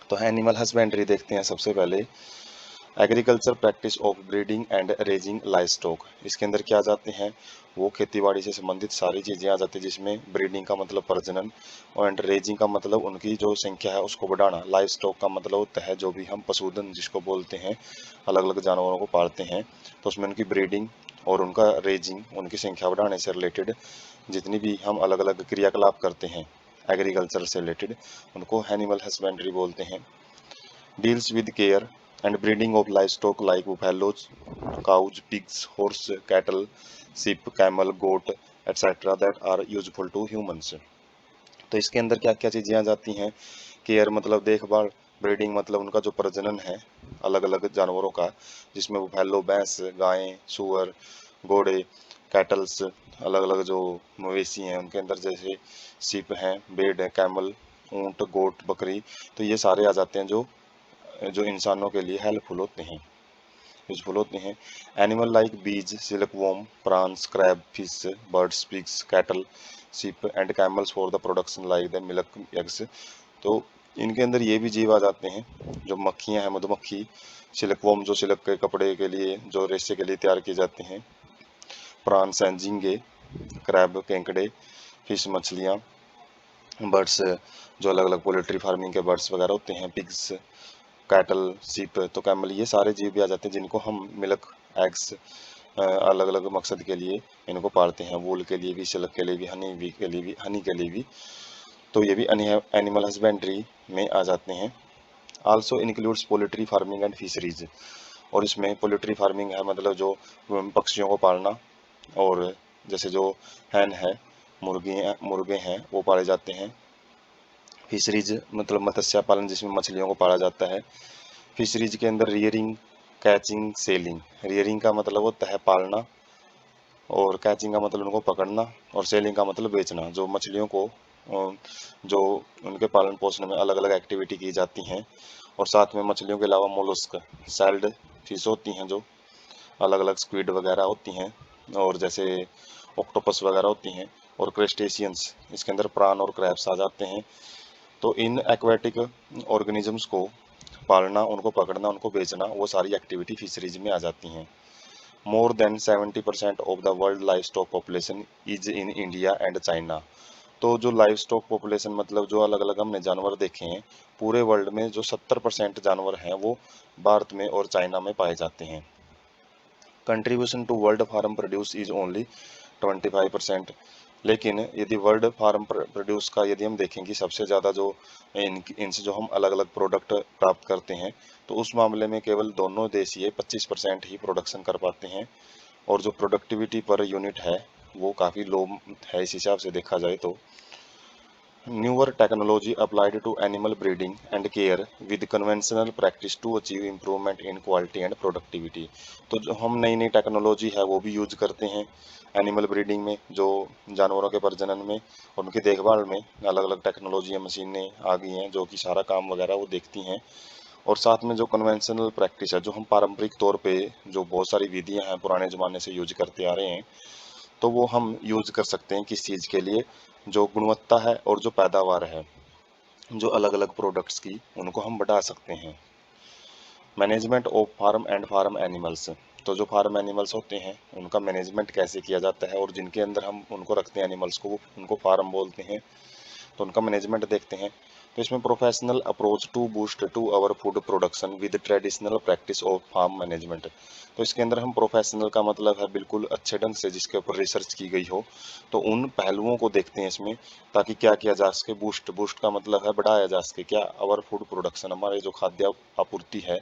तो animal husbandry देखते हैं सबसे पहले। Agriculture practice of breeding and raising live stock, इसके अंदर क्या आ जाते हैं, वो खेतीबाड़ी से संबंधित सारी चीज़ें आ जाती हैं, जिसमें ब्रीडिंग का मतलब प्रजनन एंड रेजिंग का मतलब उनकी जो संख्या है उसको बढ़ाना, लाइव स्टॉक का मतलब होता है जो भी हम पशुधन जिसको बोलते हैं, अलग अलग जानवरों को पालते हैं, तो उसमें उनकी ब्रीडिंग और उनका रेजिंग उनकी संख्या बढ़ाने से रिलेटेड जितनी भी हम अलग अलग क्रियाकलाप करते हैं एग्रीकल्चर से रिलेटेड, उनको एनिमल हस्बेंड्री बोलते हैं। Deals with care and breeding of livestock like buffaloes, cows, pigs, horse, cattle, sheep, camel, goat, etc. that are useful to humans। तो इसके अंदर क्या क्या चीज़ें आ जाती हैं। केयर मतलब देखभाल, ब्रीडिंग मतलब उनका जो प्रजनन है अलग अलग जानवरों का, जिसमें बुफैलो भैंस, गायें, सुअर, घोड़े, कैटल्स, अलग अलग जो मवेशी हैं उनके अंदर जैसे सीप हैं, भेड़ है, कैमल, ऊंट, गोट, बकरी, तो ये सारे आ जाते हैं जो जो इंसानों के लिए हेल्पफुल होते हैं, यूजफुल होते हैं। Animal like bees, silkworm, prawns, crab, fish, birds, pigs, cattle, sheep and camels for the production like the milk, eggs. तो इनके अंदर ये भी जीव आ जाते हैं जो मक्खियां हैं, मधुमक्खी, सिल्कवॉर्म जो सिल्क के कपड़े के लिए जो रेशे के लिए तैयार किए जाते हैं, प्रॉन्स हैं झींगे, क्रैब केकड़े, फिश मछलियाँ, बर्ड्स जो अलग अलग पोल्ट्री फार्मिंग के बर्ड्स वगैरह होते हैं, पिग्स, कैटल, सीप, तो कैमल, ये सारे जीव भी आ जाते हैं जिनको हम मिल्क, एग्स, अलग अलग मकसद के लिए इनको पालते हैं, वूल के लिए भी, सिल्क के लिए भी, हनी के लिए भी, तो ये भी एनिमल हस्बेंड्री में आ जाते हैं। Also includes poultry farming and fisheries, और इसमें पोल्ट्री फार्मिंग है मतलब जो पक्षियों को पालना, और जैसे जो हैन है, मुर्गे हैं वो पाले जाते हैं। फिशरीज मतलब मत्स्य पालन जिसमें मछलियों को पाला जाता है। फिशरीज के अंदर रियरिंग, कैचिंग, सेलिंग। रियरिंग का मतलब होता है पालना, और कैचिंग का मतलब उनको पकड़ना, और सेलिंग का मतलब बेचना। जो मछलियों को जो उनके पालन पोषण में अलग अलग एक्टिविटी की जाती हैं, और साथ में मछलियों के अलावा मोलस्क, सैल्ड फिश होती हैं जो अलग अलग स्क्विड वगैरह होती हैं, और जैसे ऑक्टोपस वगैरह होती हैं, और क्रेस्टेशियंस, इसके अंदर प्राण और क्रैब्स आ जाते हैं। तो इन एक्वेटिक ऑर्गेनिजम्स को पालना, उनको पकड़ना, उनको बेचना, वो सारी एक्टिविटी फिशरीज में आ जाती हैं। More than 70% of the world live stock population is in India and China. तो जो लाइव स्टॉक पॉपुलेशन मतलब जो अलग अलग हमने जानवर देखे हैं, पूरे वर्ल्ड में जो 70% जानवर हैं वो भारत में और चाइना में पाए जाते हैं। Contribution to world farm produce is only 25%। लेकिन यदि वर्ल्ड फार्म प्रोड्यूस का यदि हम देखेंगे सबसे ज़्यादा जो इनसे जो हम अलग अलग प्रोडक्ट प्राप्त करते हैं, तो उस मामले में केवल दोनों देश ये 25% ही प्रोडक्शन कर पाते हैं, और जो प्रोडक्टिविटी पर यूनिट है वो काफ़ी लो है इस हिसाब से देखा जाए तो। Newer technology applied to animal breeding and care with conventional practice to achieve improvement in quality and productivity। तो जो हम नई नई टेक्नोलॉजी है वो भी यूज करते हैं एनिमल ब्रीडिंग में, जो जानवरों के प्रजनन में और उनकी देखभाल में अलग अलग टेक्नोलॉजी मशीनें आ गई हैं जो कि सारा काम वगैरह वो देखती हैं। और साथ में जो कन्वेंशनल प्रैक्टिस है, जो हम पारंपरिक तौर पे जो बहुत सारी विधियां हैं पुराने ज़माने से यूज करते आ रहे हैं, तो वो हम यूज कर सकते हैं किस चीज़ के लिए, जो गुणवत्ता है और जो पैदावार है, जो अलग अलग प्रोडक्ट्स की, उनको हम बढ़ा सकते हैं। Management of farm and farm animals, तो जो फार्म एनिमल्स होते हैं उनका मैनेजमेंट कैसे किया जाता है, और जिनके अंदर हम उनको रखते हैं एनिमल्स को, उनको फार्म बोलते हैं, तो उनका मैनेजमेंट देखते हैं। तो इसमें professional approach to boost to our food production with traditional practice of farm management. तो इसके अंदर हम प्रोफेशनल का मतलब है बिल्कुल अच्छे ढंग से जिसके ऊपर रिसर्च की गई हो, तो उन पहलुओं को देखते हैं इसमें, ताकि क्या किया जा सके। बूस्ट, बूस्ट का मतलब है बढ़ाया जा सके क्या, आवर फूड प्रोडक्शन, हमारे जो खाद्य आपूर्ति है,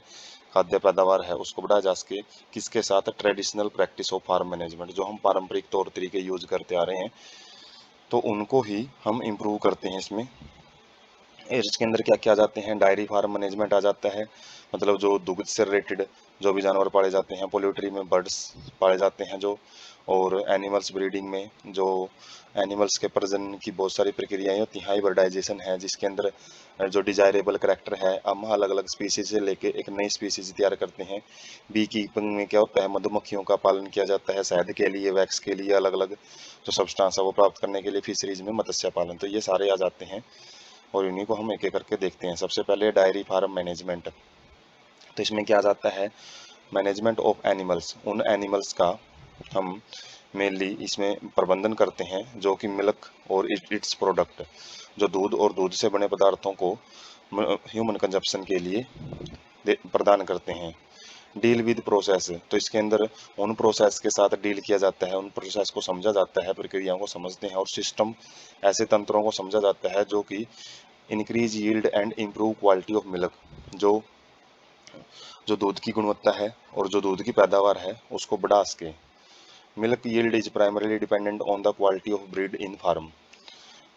खाद्य पैदावार है, उसको बढ़ाया जा सके। किसके साथ, traditional practice of farm management, जो हम पारंपरिक तौर तरीके यूज करते आ रहे हैं, तो उनको ही हम इम्प्रूव करते हैं इसमें। इसके अंदर क्या क्या आ जाते हैं, डायरी फार्म मैनेजमेंट आ जाता है, मतलब जो दुग्ध से रिलेटेड जो भी जानवर पाले जाते हैं, पोल्ट्री में बर्ड्स पाले जाते हैं जो, और एनिमल्स ब्रीडिंग में जो एनिमल्स के प्रजनन की बहुत सारी प्रक्रियाएं होती हैं, हाइब्रिडाइजेशन है, जिसके अंदर जो डिजायरेबल करैक्टर है, हम अलग अलग स्पीसीज से लेके एक नई स्पीसीज तैयार करते हैं। बी कीपिंग में क्या होता है, मधुमक्खियों का पालन किया जाता है शहद के लिए, वैक्स के लिए, अलग अलग जो सब्सटेंस है वो प्राप्त करने के लिए फिशरीज में मत्स्य पालन, तो ये सारे आ जाते हैं। और इन्हीं को हम एक एक करके देखते हैं। सबसे पहले डायरी फार्म मैनेजमेंट। तो इसमें क्या जाता है, मैनेजमेंट ऑफ एनिमल्स, उन एनिमल्स का हम मेनली इसमें प्रबंधन करते हैं जो कि मिल्क और इट्स प्रोडक्ट, जो दूध और दूध से बने पदार्थों को ह्यूमन कंजप्शन के लिए प्रदान करते हैं। डील विद प्रोसेस, तो इसके अंदर उन प्रोसेस के साथ डील किया जाता है, उन प्रोसेस को समझा जाता है, प्रक्रियाओं को समझते हैं। और सिस्टम, ऐसे तंत्रों को समझा जाता है जो कि increase yield and improve quality of milk, जो जो दूध की गुणवत्ता है और जो दूध की पैदावार है उसको बढ़ा सके। Milk yield is primarily dependent on the quality of breed in farm.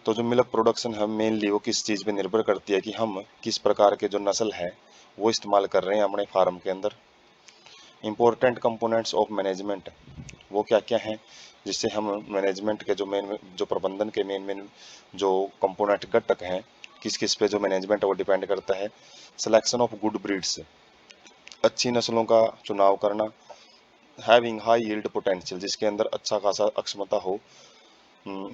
तो जो मिल्क प्रोडक्शन है मेनली वो किस चीज़ पे निर्भर करती है कि हम किस प्रकार के जो नस्ल है वो इस्तेमाल कर रहे हैं अपने फार्म के अंदर। इम्पोर्टेंट कंपोनेंट्स ऑफ मैनेजमेंट, वो क्या क्या हैं जिससे हम मैनेजमेंट के जो प्रबंधन के मेन मेन जो कंपोनेंट घटक हैं, किस किस पे जो मैनेजमेंट है वो डिपेंड करता है। सिलेक्शन ऑफ गुड ब्रीड्स, अच्छी नस्लों का चुनाव करना। हैविंग हाई यील्ड पोटेंशियल, जिसके अंदर अच्छा खासा अक्षमता हो।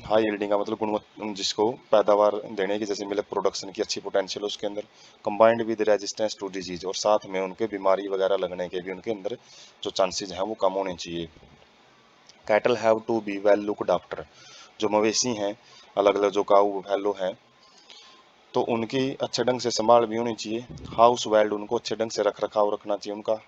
हाई यील्डिंग का मतलब गुणवत्ता, जिसको पैदावार देने की, जैसे मिल्क प्रोडक्शन की अच्छी पोटेंशियल हो उसके अंदर। Combined with resistance to disease, और साथ में उनके बीमारी वगैरह लगने के भी उनके अंदर जो चांसेज हैं वो कम होने चाहिए। Cattle have to be well looked after, जो मवेशी हैं, अलग अलग जो काऊ फैलो हैं, तो उनकी अच्छे ढंग से संभाल भी होनी चाहिए। हाउस वाइल्ड, उनको अच्छे ढंग से रख रखाव रखना चाहिए उनका।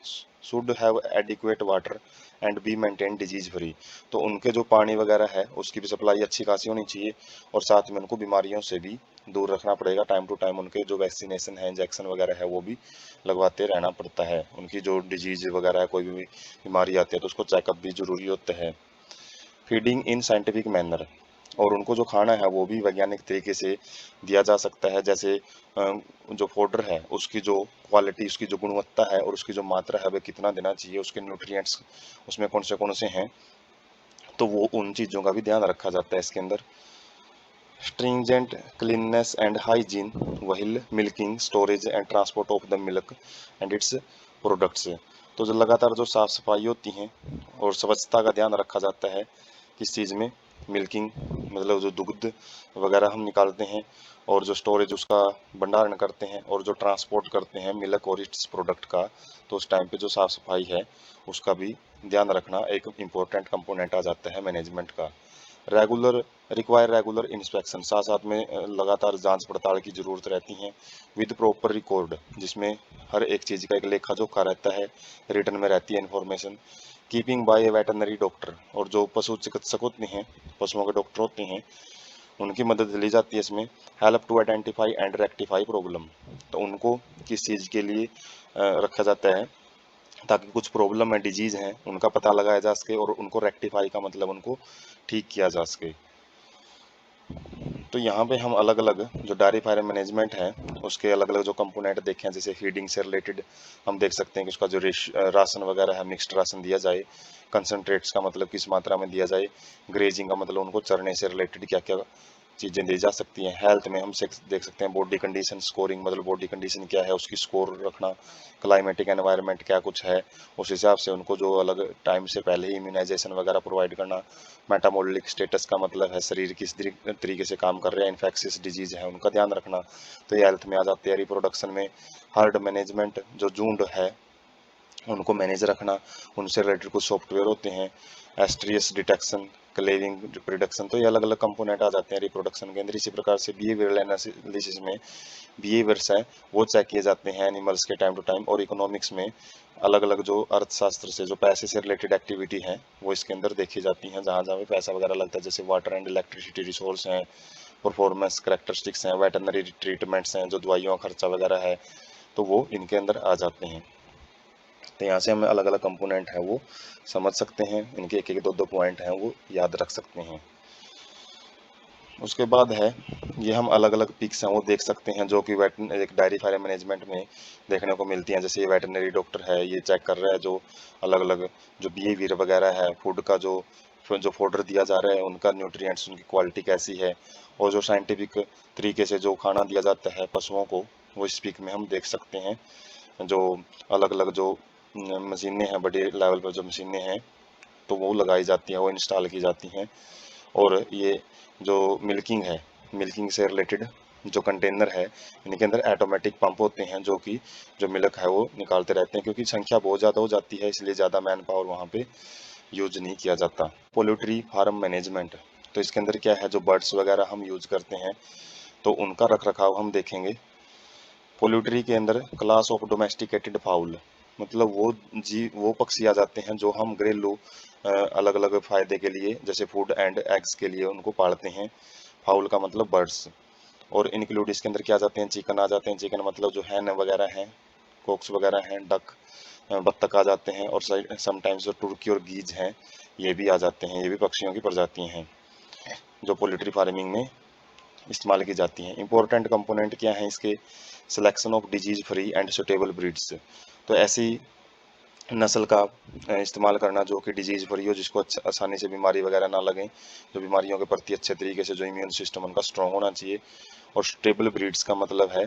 Should have adequate water and be maintain disease free, तो उनके जो पानी वगैरह है उसकी भी सप्लाई अच्छी खासी होनी चाहिए, और साथ में उनको बीमारियों से भी दूर रखना पड़ेगा। टाइम टू टाइम उनके जो वैक्सीनेशन है, इंजेक्शन वगैरह है वो भी लगवाते रहना पड़ता है। उनकी जो डिजीज वगैरह है, कोई भी बीमारी आती है तो उसको चेकअप भी जरूरी होता है। फीडिंग इन साइंटिफिक मैनर, और उनको जो खाना है वो भी वैज्ञानिक तरीके से दिया जा सकता है। जैसे जो फोडर है उसकी जो क्वालिटी, उसकी जो गुणवत्ता है और उसकी जो मात्रा है वह कितना देना चाहिए, उसके न्यूट्रिएंट्स उसमें कौन से हैं, तो वो उन चीज़ों का भी ध्यान रखा जाता है इसके अंदर। Stringent cleanliness and hygiene while milking, storage and transport of the milk and its products, तो जो लगातार जो साफ सफाई होती हैं और स्वच्छता का ध्यान रखा जाता है किस चीज़ में, मिल्किंग मतलब जो दुग्ध वगैरह हम निकालते हैं, और जो स्टोरेज उसका भंडारण करते हैं, और जो ट्रांसपोर्ट करते हैं मिल्क और इट्स प्रोडक्ट का, तो उस टाइम पे जो साफ़ सफाई है उसका भी ध्यान रखना एक इम्पोर्टेंट कंपोनेंट आ जाता है मैनेजमेंट का। रेगुलर रिक्वायर रेगुलर इंस्पेक्शन, साथ साथ में लगातार जांच पड़ताल की ज़रूरत रहती है। विद प्रॉपर रिकॉर्ड, जिसमें हर एक चीज़ का एक लेखा जोखा रहता है, रिटर्न में रहती है इन्फॉर्मेशन। कीपिंग बाय ए वेटरनरी डॉक्टर, और जो पशु चिकित्सक होते हैं, पशुओं के डॉक्टर होते हैं, उनकी मदद ली जाती है इसमें। Help to identify and rectify problem, तो उनको किस चीज़ के लिए रखा जाता है, ताकि कुछ प्रॉब्लम है, डिजीज हैं, उनका पता लगाया जा सके और उनको रेक्टिफाई का मतलब उनको ठीक किया जा सके। तो यहाँ पे हम अलग अलग जो डायरी फार्म मैनेजमेंट है उसके अलग अलग जो कंपोनेंट देखे हैं, जैसे फीडिंग से रिलेटेड हम देख सकते हैं कि उसका जो राशन वगैरह है, मिक्स्ड राशन दिया जाए। कंसनट्रेट्स का मतलब किस मात्रा में दिया जाए। ग्रेजिंग का मतलब उनको चरने से रिलेटेड क्या क्या चीज़ें दी जा सकती हैं। हेल्थ में हम देख सकते हैं बॉडी कंडीशन स्कोरिंग, मतलब बॉडी कंडीशन क्या है उसकी स्कोर रखना। क्लाइमेटिक एनवायरनमेंट क्या कुछ है, उस हिसाब से उनको जो अलग टाइम से पहले ही इम्यूनाइजेशन वगैरह प्रोवाइड करना। मेटाबॉलिक स्टेटस का मतलब है शरीर किस तरीके से काम कर रहे हैं, इन्फेक्शियस डिजीज है उनका ध्यान रखना, तो ये हेल्थ में आ जाती है। रिप्रोडक्शन में हर्ड मैनेजमेंट, जो झुंड है उनको मैनेज रखना, उनसे रिलेटेड कुछ सॉफ्टवेयर होते हैं। एस्ट्रियस डिटेक्शन, क्लेविंग रिप्रोडक्शन, तो ये अलग अलग कंपोनेंट आ जाते हैं रिप्रोडक्शन के अंदर। इसी प्रकार से बिहेवियरल एनालिसिस में बिहेवियर्स हैं वो चेक किए जाते हैं एनिमल्स के टाइम टू टाइम। और इकोनॉमिक्स में अलग अलग जो अर्थशास्त्र से जो पैसे से रिलेटेड एक्टिविटी हैं वो इसके अंदर देखी जाती हैं, जहाँ जहाँ भी पैसा वगैरह लगता है, जैसे वाटर एंड इलेक्ट्रिसिटी रिसोर्स हैं, परफॉर्मेंस करेक्टरिस्टिक्स हैं, वेटरनरी ट्रीटमेंट्स हैं, जो दवाइयों का खर्चा वगैरह है, तो वो इनके अंदर आ जाते हैं। तो यहाँ से हमें अलग अलग कंपोनेंट है वो समझ सकते हैं, इनके एक एक दो दो पॉइंट हैं वो याद रख सकते हैं। उसके बाद है ये हम अलग अलग पिक्स हैं वो देख सकते हैं जो कि एक डायरी फार्म मैनेजमेंट में देखने को मिलती हैं। जैसे ये वेटरनरी डॉक्टर है, ये चेक कर रहा है जो अलग अलग जो बिहेवियर वगैरह है, फूड का जो जो फोडर दिया जा रहा है उनका न्यूट्रिएंट्स, उनकी क्वालिटी कैसी है, और जो साइंटिफिक तरीके से जो खाना दिया जाता है पशुओं को, वो इस पिक में हम देख सकते हैं। जो अलग अलग जो मशीनें हैं, बड़े लेवल पर जो मशीनें हैं तो वो लगाई जाती हैं, वो इंस्टॉल की जाती हैं। और ये जो मिल्किंग है, मिल्किंग से रिलेटेड जो कंटेनर है इनके अंदर ऑटोमेटिक पंप होते हैं जो कि जो मिल्क है वो निकालते रहते हैं, क्योंकि संख्या बहुत ज़्यादा हो जाती है इसलिए ज़्यादा मैन पावर वहाँ पे यूज नहीं किया जाता। पोल्ट्री फार्म मैनेजमेंट, तो इसके अंदर क्या है, जो बर्ड्स वगैरह हम यूज करते हैं तो उनका रख रखाव हम देखेंगे। पोल्ट्री के अंदर क्लास ऑफ डोमेस्टिकेटेड फाउल, मतलब वो पक्षी आ जाते हैं जो हम घरेलू अलग अलग फायदे के लिए जैसे फूड एंड एग्स के लिए उनको पालते हैं। फाउल का मतलब बर्ड्स। और इंक्लूड इसके अंदर क्या आ जाते हैं, चिकन आ जाते हैं। चिकन मतलब जो हैन वगैरह हैं, कॉक्स वगैरह हैं, डक बत्तख आ जाते हैं, और समटाइम्स जो तुर्की और गीज हैं ये भी आ जाते हैं। ये भी पक्षियों की प्रजातियां हैं जो पोल्ट्री फार्मिंग में इस्तेमाल की जाती हैं। इंपॉर्टेंट कंपोनेंट क्या है इसके, selection of disease free and suitable breeds, तो ऐसी नस्ल का इस्तेमाल करना जो कि डिजीज फ्री हो, जिसको आसानी से बीमारी वगैरह ना लगे, जो बीमारियों के प्रति अच्छे तरीके से जो इम्यून सिस्टम उनका स्ट्रॉन्ग होना चाहिए। और स्टेबल ब्रीड्स का मतलब है,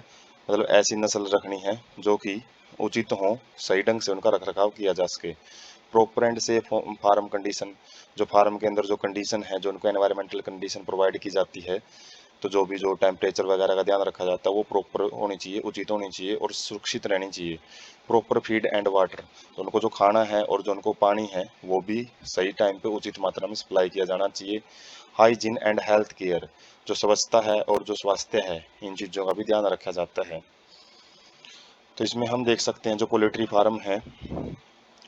मतलब ऐसी नस्ल रखनी है जो कि उचित हो, सही ढंग से उनका रख रखाव किया जा सके। Proper and safe farm condition, जो फार्म के अंदर जो कंडीशन है, जो उनको एनवायरमेंटल कंडीशन प्रोवाइड की जाती है, तो जो टेम्परेचर वगैरह का ध्यान रखा जाता है वो प्रॉपर होनी चाहिए, उचित होनी चाहिए और सुरक्षित रहनी चाहिए। प्रॉपर फीड एंड वाटर, तो उनको जो खाना है और जो उनको पानी है वो भी सही टाइम पे उचित मात्रा में सप्लाई किया जाना चाहिए। हाइजीन एंड हेल्थ केयर, जो स्वच्छता है और जो स्वास्थ्य है इन चीज़ों का भी ध्यान रखा जाता है। तो इसमें हम देख सकते हैं जो पोल्ट्री फार्म है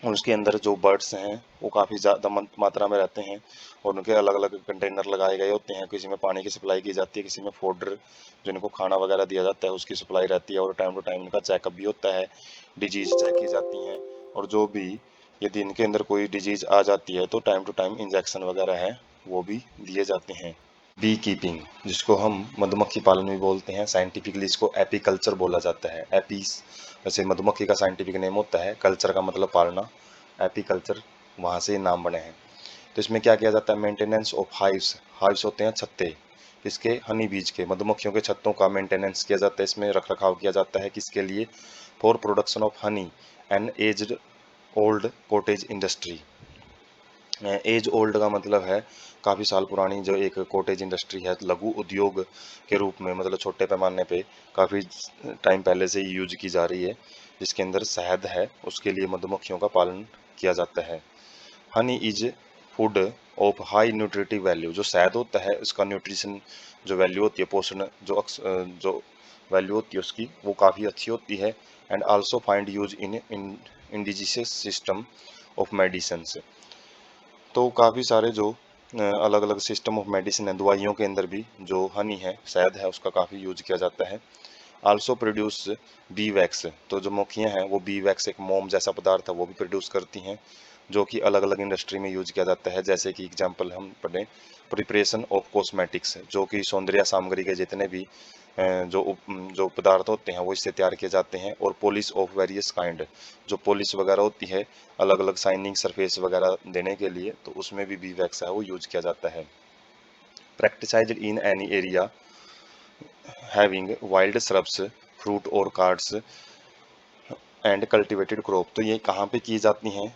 और उसके अंदर जो बर्ड्स हैं वो काफ़ी ज़्यादा मात्रा में रहते हैं, और उनके अलग अलग कंटेनर लगाए गए होते हैं। किसी में पानी की सप्लाई की जाती है, किसी में फोडर जिनको खाना वगैरह दिया जाता है उसकी सप्लाई रहती है, और टाइम टू टाइम इनका चेकअप भी होता है, डिजीज़ चेक की जाती हैं। और जो भी यदि इनके अंदर कोई डिजीज़ आ जाती है तो टाइम टू टाइम इंजेक्शन वगैरह है वो भी दिए जाते हैं। बी कीपिंग, जिसको हम मधुमक्खी पालन भी बोलते हैं, साइंटिफिकली इसको एपीकल्चर बोला जाता है। एपीस वैसे मधुमक्खी का साइंटिफिक नेम होता है, कल्चर का मतलब पालना, एपीकल्चर वहाँ से नाम बने हैं। तो इसमें क्या किया जाता है, मेंटेनेंस ऑफ हाइव्स, हाइव्स होते हैं छत्ते, इसके हनी बीज के, मधुमक्खियों के छत्तों का मेंटेनेंस किया जाता है, इसमें रख रखाव किया जाता है। किसके लिए, for production of honey and aged old cottage industry. Age old का मतलब है काफ़ी साल पुरानी, जो एक कॉटेज इंडस्ट्री है, लघु उद्योग के रूप में, मतलब छोटे पैमाने पे काफ़ी टाइम पहले से ही यूज की जा रही है, जिसके अंदर शहद है उसके लिए मधुमक्खियों का पालन किया जाता है। Honey is food of high nutritive value, जो शहद होता है उसका न्यूट्रिशन जो वैल्यू होती है, पोषण जो वैल्यू होती है उसकी वो काफ़ी अच्छी होती है। And also find use in indigenous system of medicine, तो काफ़ी सारे जो अलग अलग सिस्टम ऑफ मेडिसिन है, दवाइयों के अंदर भी जो हनी है, शहद है, उसका काफ़ी यूज किया जाता है। आल्सो प्रोड्यूस बी वैक्स, तो जो मक्खियाँ हैं वो बी वैक्स एक मोम जैसा पदार्थ है वो भी प्रोड्यूस करती हैं, जो कि अलग अलग इंडस्ट्री में यूज किया जाता है। जैसे कि एग्जांपल हम पढ़ें, प्रिपरेशन ऑफ कॉस्मेटिक्स, जो कि सौंदर्य सामग्री के जितने भी जो पदार्थ होते हैं वो इससे तैयार किए जाते हैं। और पॉलिश ऑफ वेरियस काइंड, जो पॉलिश वगैरह होती है अलग अलग शाइनिंग सरफेस वगैरह देने के लिए, तो उसमें भी बी वैक्स है वो यूज किया जाता है। Practised in any area having wild shrubs, fruit और कार्ड्स एंड कल्टीवेटेड क्रॉप, तो ये कहाँ पे की जाती हैं,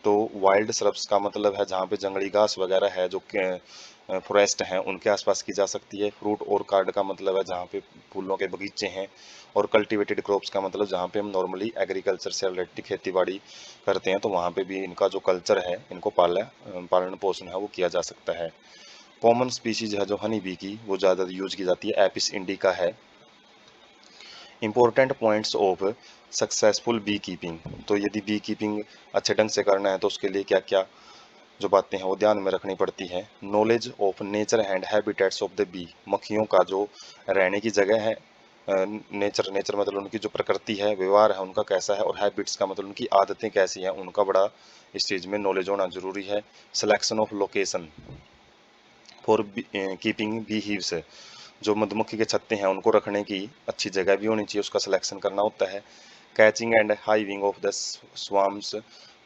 तो वाइल्ड श्रब्स का मतलब है जहाँ पे जंगली घास वगैरह है, जो फॉरेस्ट हैं उनके आसपास की जा सकती है। फ्रूट और कार्ड का मतलब है जहाँ पे फूलों के बगीचे हैं। और कल्टीवेटेड क्रॉप्स का मतलब जहाँ पे हम नॉर्मली एग्रीकल्चर से रिलेटेड खेती बाड़ी करते हैं, तो वहाँ पे भी इनका जो कल्चर है, इनको पालन पोषण है वो किया जा सकता है। कॉमन स्पीशीज है जो हनी बी की वो ज़्यादा यूज की जाती है, एपिस इंडिका है। Important points of successful bee keeping, तो यदि बी कीपिंग अच्छे ढंग से करना है तो उसके लिए क्या क्या जो बातें हैं वो ध्यान में रखनी पड़ती है। Knowledge of nature and habitats of the bee, मक्खियों का जो रहने की जगह है, नेचर मतलब उनकी जो प्रकृति है, व्यवहार है उनका कैसा है, और हैबिट्स का मतलब उनकी आदतें कैसी हैं, उनका बड़ा इस चीज़ में नॉलेज होना जरूरी है। Selection of location for keeping bee hives, जो मधुमक्खी के छत्ते हैं उनको रखने की अच्छी जगह भी होनी चाहिए, उसका सिलेक्शन करना होता है। Catching and hiving of the swarms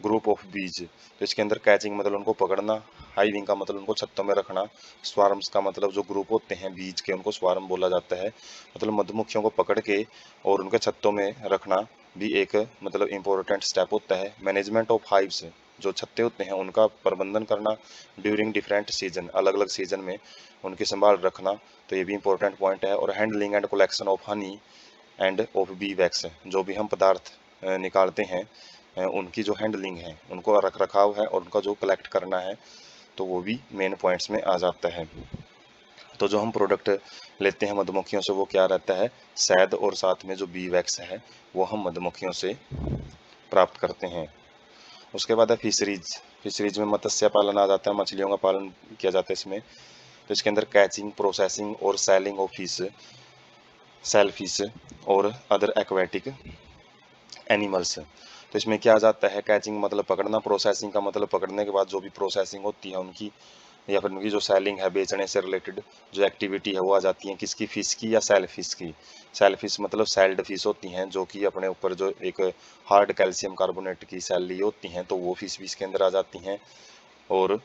group of बीज, तो इसके अंदर कैचिंग मतलब उनको पकड़ना, हाइविंग का मतलब उनको छत्तों में रखना, स्वार्म्स का मतलब जो ग्रुप होते हैं बीज के उनको स्वार्म बोला जाता है। मतलब मधुमक्खियों को पकड़ के और उनके छत्तों में रखना भी एक मतलब इम्पोर्टेंट स्टेप होता है। मैनेजमेंट ऑफ हाइव्स, जो छत्ते होते हैं उनका प्रबंधन करना ड्यूरिंग डिफरेंट सीजन, अलग अलग सीजन में उनकी संभाल रखना, तो ये भी इंपॉर्टेंट पॉइंट है। और handling and collection of honey end of B wax, जो भी हम पदार्थ निकालते हैं उनकी जो हैंडलिंग है, उनको रख रखाव है और उनका जो कलेक्ट करना है, तो वो भी मेन पॉइंट्स में आ जाता है। तो जो हम प्रोडक्ट लेते हैं मधुमक्खियों से वो क्या रहता है, शहद और साथ में जो बी वैक्स है वो हम मधुमक्खियों से प्राप्त करते हैं। उसके बाद है फिशरीज। फिशरीज में मत्स्य पालन आ जाता है, मछलियों का पालन किया जाता है इसमें। तो इसके अंदर कैचिंग, प्रोसेसिंग और selling of fish, sale fish और अदर एक्वेटिक एनिमल्स। तो इसमें क्या आ जाता है, कैचिंग मतलब पकड़ना, प्रोसेसिंग का मतलब पकड़ने के बाद जो भी प्रोसेसिंग होती है उनकी, या फिर उनकी जो सेलिंग है, बेचने से रिलेटेड जो एक्टिविटी है वो आ जाती है किसकी, फिश की या सेल फिश की। सेल फिश मतलब सेल्ड फिश होती हैं जो कि अपने ऊपर जो एक हार्ड कैल्शियम कार्बोनेट की सेल ली होती हैं, तो वो फिश भी इसके अंदर आ जाती हैं। और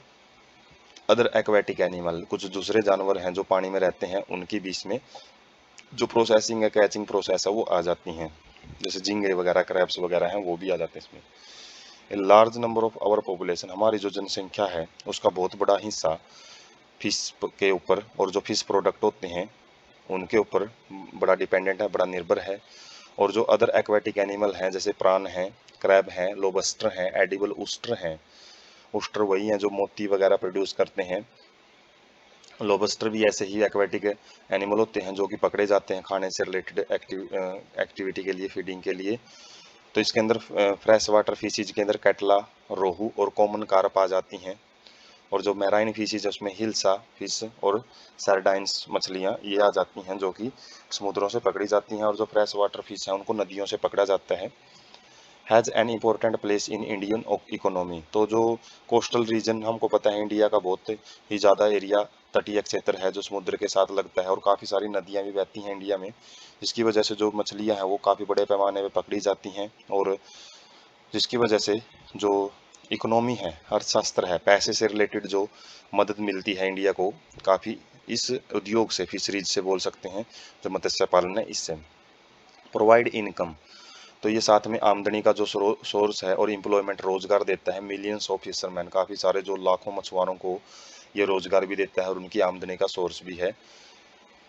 अदर एक्वेटिक एनिमल, कुछ दूसरे जानवर हैं जो पानी में रहते हैं, उनकी भी इसमें जो प्रोसेसिंग है, कैचिंग प्रोसेस है वो आ जाती हैं, जैसे झींगे वगैरह, क्रैब्स वगैरह हैं वो भी आ जाते हैं इसमें। A large number of our population, हमारी जो जनसंख्या है उसका बहुत बड़ा हिस्सा फिश के ऊपर और जो फिश प्रोडक्ट होते हैं उनके ऊपर बड़ा डिपेंडेंट है, बड़ा निर्भर है। और जो अदर एक्वेटिक एनिमल हैं जैसे प्राण हैं, क्रैब हैं, लोबस्टर हैं, एडिबल ऊस्टर हैं। ऊस्टर वही हैं जो मोती वगैरह प्रोड्यूस करते हैं। लोबस्टर भी ऐसे ही एक्वेटिक एनिमल होते हैं जो कि पकड़े जाते हैं खाने से रिलेटेड एक्टिविटी के लिए, फीडिंग के लिए। तो इसके अंदर फ्रेश वाटर फिशेज के अंदर कैटला, रोहू और कॉमन कार्प आ जाती हैं। और जो मैराइन फिशेज है उसमें हिल्सा फिश और सार्डाइंस मछलियाँ ये आ जाती हैं जो कि समुद्रों से पकड़ी जाती हैं। और जो फ्रेश वाटर फिश हैं उनको नदियों से पकड़ा जाता है। Has an important place in Indian economy, तो जो कोस्टल रीजन हमको पता है इंडिया का बहुत ही ज़्यादा एरिया तटीय क्षेत्र है जो समुद्र के साथ लगता है, और काफ़ी सारी नदियाँ भी बहती हैं इंडिया में, जिसकी वजह से जो मछलियाँ हैं वो काफ़ी बड़े पैमाने पर पकड़ी जाती हैं। और जिसकी वजह से जो इकोनॉमी है, अर्थशास्त्र है, पैसे से रिलेटेड जो मदद मिलती है इंडिया को काफ़ी, इस उद्योग से, फिशरीज से बोल सकते हैं, जो मत्स्य पालन है इससे। प्रोवाइड इनकम, तो ये साथ में आमदनी का जो सोर्स है और एम्प्लॉयमेंट, रोजगार देता है मिलियंस ऑफ फिशरमैन, काफ़ी सारे जो लाखों मछुआरों को ये रोजगार भी देता है और उनकी आमदनी का सोर्स भी है,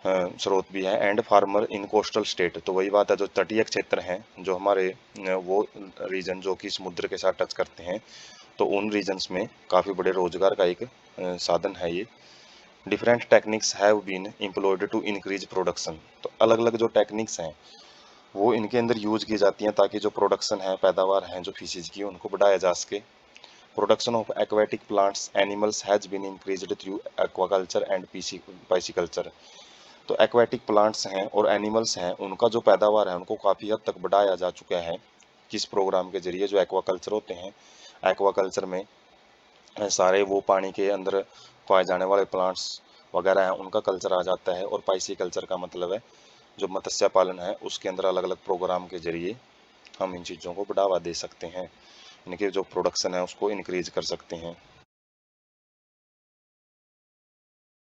स्रोत भी है। And farmer in coastal state, तो वही बात है, जो तटीय क्षेत्र हैं जो हमारे वो रीजन जो कि समुद्र के साथ टच करते हैं, तो उन रीजन्स में काफ़ी बड़े रोजगार का एक साधन है ये। Different techniques have been employed to increase production, तो अलग अलग जो टेक्निक्स हैं वो इनके अंदर यूज की जाती हैं ताकि जो प्रोडक्शन है, पैदावार है जो फिशेज की, उनको बढ़ाया जा सके। Production of aquatic plants animals has been increased through aquaculture and pisciculture, तो एक्वेटिक प्लांट्स हैं और एनिमल्स हैं उनका जो पैदावार है उनको काफ़ी हद तक बढ़ाया जा चुका है किस प्रोग्राम के जरिए, जो एक्वाकल्चर होते हैं। एक्वाकल्चर में सारे वो पानी के अंदर पाए जाने वाले प्लांट्स वगैरह हैं उनका कल्चर आ जाता है। और पाइसी कल्चर का मतलब है जो मत्स्य पालन है उसके अंदर अलग अलग प्रोग्राम के जरिए हम इन चीज़ों को बढ़ावा दे सकते हैं, इनके जो प्रोडक्शन है उसको इनक्रीज कर सकते हैं।